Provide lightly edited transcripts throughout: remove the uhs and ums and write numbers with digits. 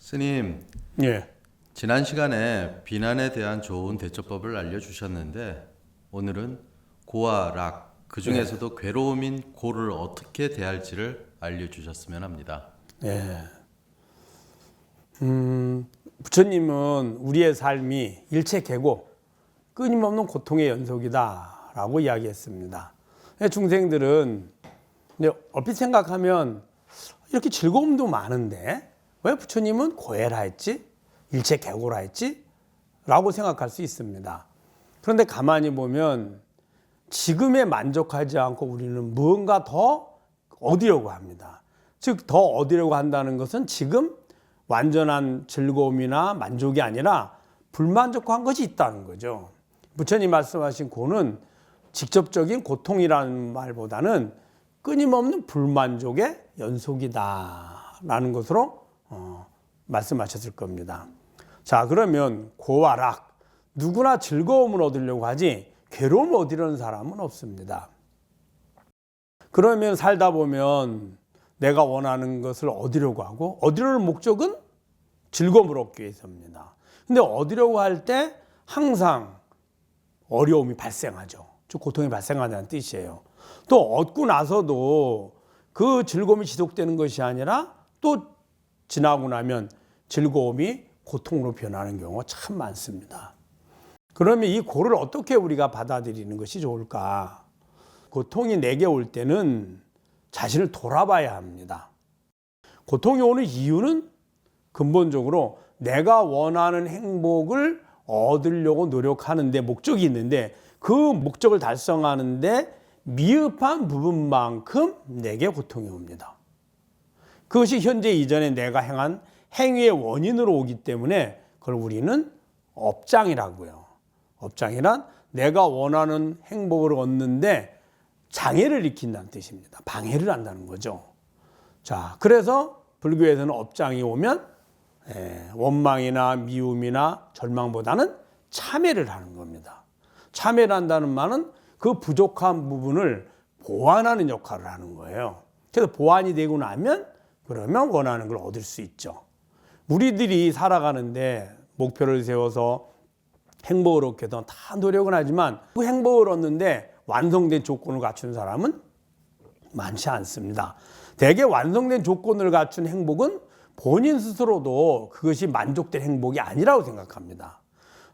스님, 예. 지난 시간에 비난에 대한 좋은 대처법을 알려주셨는데 오늘은 고와 락, 그 중에서도 괴로움인 고를 어떻게 대할지를 알려주셨으면 합니다. 예. 부처님은 우리의 삶이 일체계고 끊임없는 고통의 연속이다라고 이야기했습니다. 중생들은 얼핏 생각하면 이렇게 즐거움도 많은데 왜 부처님은 고해라 했지? 일체계고라 했지? 라고 생각할 수 있습니다. 그런데 가만히 보면 지금에 만족하지 않고 우리는 무언가 더 얻으려고 합니다. 즉, 더 얻으려고 한다는 것은 지금 완전한 즐거움이나 만족이 아니라 불만족한 것이 있다는 거죠. 부처님 말씀하신 고는 직접적인 고통이라는 말보다는 끊임없는 불만족의 연속이다라는 것으로 말씀하셨을 겁니다. 자, 그러면 고와 락, 누구나 즐거움을 얻으려고 하지 괴로움을 얻으려는 사람은 없습니다. 그러면 살다 보면 내가 원하는 것을 얻으려고 하고 얻으려는 목적은 즐거움을 얻기 위해서입니다. 근데 얻으려고 할 때 항상 어려움이 발생하죠. 즉 고통이 발생한다는 뜻이에요. 또 얻고 나서도 그 즐거움이 지속되는 것이 아니라 또 지나고 나면 즐거움이 고통으로 변하는 경우가 참 많습니다. 그러면 이 고를 어떻게 우리가 받아들이는 것이 좋을까? 고통이 내게 올 때는 자신을 돌아봐야 합니다. 고통이 오는 이유는 근본적으로 내가 원하는 행복을 얻으려고 노력하는데 목적이 있는데 그 목적을 달성하는데 미흡한 부분만큼 내게 고통이 옵니다. 그것이 현재 이전에 내가 행한 행위의 원인으로 오기 때문에 그걸 우리는 업장이라고요. 업장이란 내가 원하는 행복을 얻는데 장애를 일으킨다는 뜻입니다. 방해를 한다는 거죠. 자, 그래서 불교에서는 업장이 오면 원망이나 미움이나 절망보다는 참회를 하는 겁니다. 참회를 한다는 말은 그 부족한 부분을 보완하는 역할을 하는 거예요. 그래서 보완이 되고 나면 그러면 원하는 걸 얻을 수 있죠. 우리들이 살아가는데 목표를 세워서 행복을 얻게 해서 다 노력은 하지만 그 행복을 얻는데 완성된 조건을 갖춘 사람은 많지 않습니다. 대개 완성된 조건을 갖춘 행복은 본인 스스로도 그것이 만족된 행복이 아니라고 생각합니다.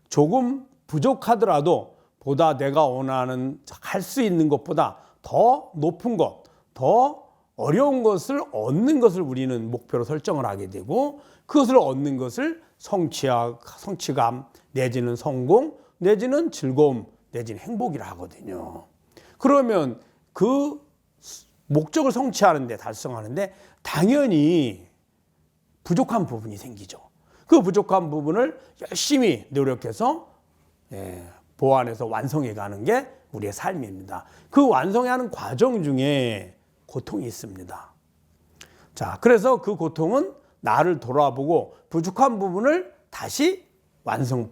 조금 부족하더라도 보다 내가 원하는 할 수 있는 것보다 더 높은 것, 더 어려운 것을 얻는 것을 우리는 목표로 설정을 하게 되고 그것을 얻는 것을 성취감 내지는 성공 내지는 즐거움 내지는 행복이라 하거든요. 그러면 그 목적을 성취하는데 달성하는데 당연히 부족한 부분이 생기죠. 그 부족한 부분을 열심히 노력해서 보완해서 완성해 가는 게 우리의 삶입니다. 그 완성하는 과정 중에 고통이 있습니다. 자, 그래서 그 고통은 나를 돌아보고 부족한 부분을 다시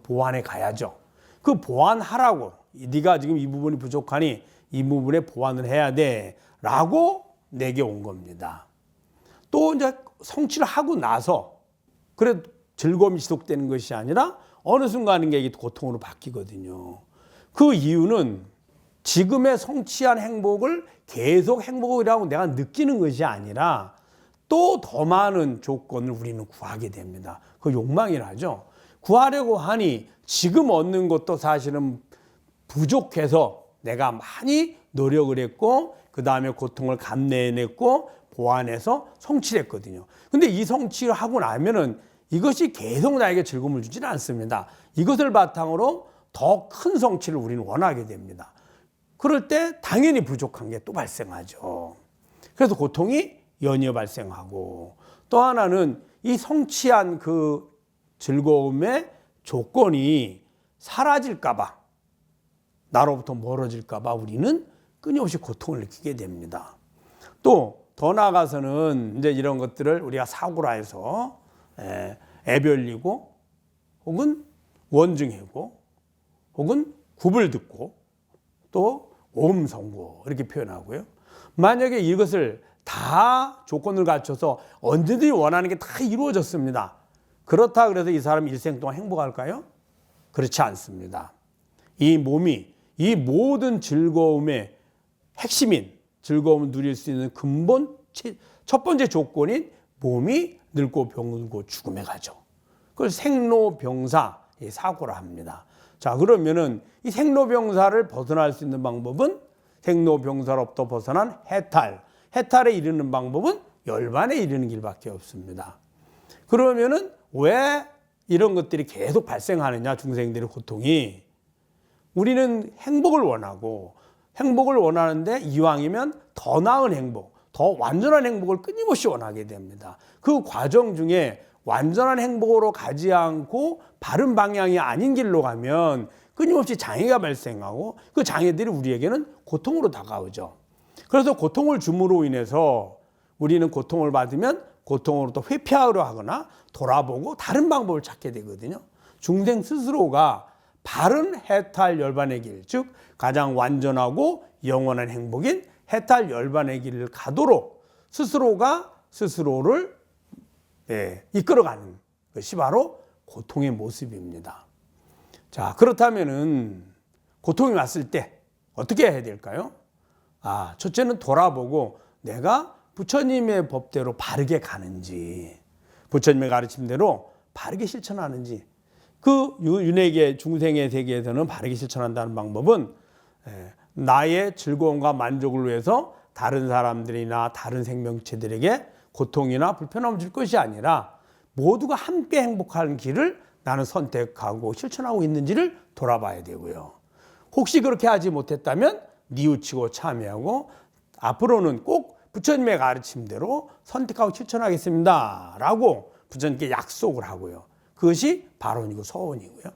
보완해 가야죠. 그 보완하라고 네가 지금 이 부분이 부족하니 이 부분에 보완을 해야 돼 라고 내게 온 겁니다. 또 이제 성취를 하고 나서 그래 즐거움이 지속되는 것이 아니라 어느 순간인가 이게 고통으로 바뀌거든요. 그 이유는 지금의 성취한 행복을 계속 행복이라고 내가 느끼는 것이 아니라 또 더 많은 조건을 우리는 구하게 됩니다. 그 욕망이라죠. 구하려고 하니 지금 얻는 것도 사실은 부족해서 내가 많이 노력을 했고 그 다음에 고통을 감내해냈고 보완해서 성취를 했거든요. 근데 이 성취를 하고 나면은 이것이 계속 나에게 즐거움을 주지는 않습니다. 이것을 바탕으로 더 큰 성취를 우리는 원하게 됩니다. 그럴 때 당연히 부족한 게 또 발생하죠. 그래서 고통이 연이어 발생하고 또 하나는 이 성취한 그 즐거움의 조건이 사라질까 봐 나로부터 멀어질까 봐 우리는 끊임없이 고통을 느끼게 됩니다. 또 더 나아가서는 이제 이런 것들을 우리가 사고라 해서 애별리고 혹은 원증해고 혹은 굽을 듣고 또 오음성고 이렇게 표현하고요. 만약에 이것을 다 조건을 갖춰서 언제든지 원하는 게 다 이루어졌습니다. 그렇다 그래서 이 사람이 일생 동안 행복할까요? 그렇지 않습니다. 이 몸이 이 모든 즐거움의 핵심인 즐거움을 누릴 수 있는 근본 첫 번째 조건인 몸이 늙고 병들고 죽음에 가죠. 그걸 생로병사 사고라 합니다. 자, 그러면은 이 생로병사를 벗어날 수 있는 방법은 생로병사로부터 벗어난 해탈. 해탈에 이르는 방법은 열반에 이르는 길밖에 없습니다. 그러면은 왜 이런 것들이 계속 발생하느냐, 중생들의 고통이. 우리는 행복을 원하고 행복을 원하는데 이왕이면 더 나은 행복, 더 완전한 행복을 끊임없이 원하게 됩니다. 그 과정 중에 완전한 행복으로 가지 않고 바른 방향이 아닌 길로 가면 끊임없이 장애가 발생하고 그 장애들이 우리에게는 고통으로 다가오죠. 그래서 고통을 줌으로 인해서 우리는 고통을 받으면 고통으로부터 회피하려 하거나 돌아보고 다른 방법을 찾게 되거든요. 중생 스스로가 바른 해탈 열반의 길, 즉 가장 완전하고 영원한 행복인 해탈 열반의 길을 가도록 스스로가 스스로를 이끌어가는 것이 바로 고통의 모습입니다. 자, 그렇다면은 고통이 왔을 때 어떻게 해야 될까요? 첫째는 돌아보고 내가 부처님의 법대로 바르게 가는지, 부처님의 가르침대로 바르게 실천하는지. 그 윤회계 중생의 세계에서는 바르게 실천한다는 방법은 나의 즐거움과 만족을 위해서 다른 사람들이나 다른 생명체들에게 고통이나 불편함을 줄 것이 아니라 모두가 함께 행복하는 길을 나는 선택하고 실천하고 있는지를 돌아봐야 되고요. 혹시 그렇게 하지 못했다면 뉘우치고 참여하고 앞으로는 꼭 부처님의 가르침대로 선택하고 실천하겠습니다 라고 부처님께 약속을 하고요. 그것이 발언이고 서언이고요.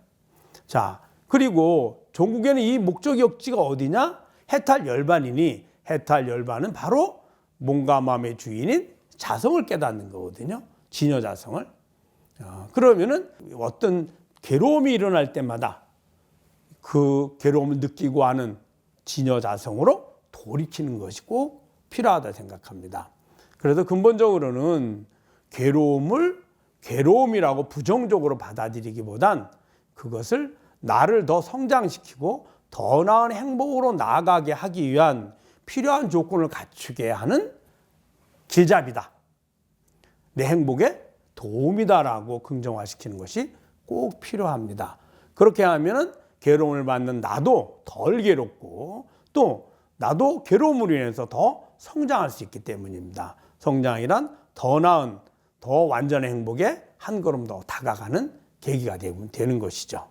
자, 그리고 종국에는 이 목적역지가 어디냐? 해탈 열반이니 해탈 열반은 바로 몸과 마음의 주인인 자성을 깨닫는 거거든요. 진여자성을. 그러면은 어떤 괴로움이 일어날 때마다 그 괴로움을 느끼고 하는 진여자성으로 돌이키는 것이 꼭 필요하다 생각합니다. 그래서 근본적으로는 괴로움을 괴로움이라고 부정적으로 받아들이기보단 그것을 나를 더 성장시키고 더 나은 행복으로 나아가게 하기 위한 필요한 조건을 갖추게 하는 길잡이다. 내 행복에 도움이다라고 긍정화시키는 것이 꼭 필요합니다. 그렇게 하면은 괴로움을 받는 나도 덜 괴롭고 또 나도 괴로움으로 인해서 더 성장할 수 있기 때문입니다. 성장이란 더 나은 더 완전한 행복에 한 걸음 더 다가가는 계기가 되는 것이죠.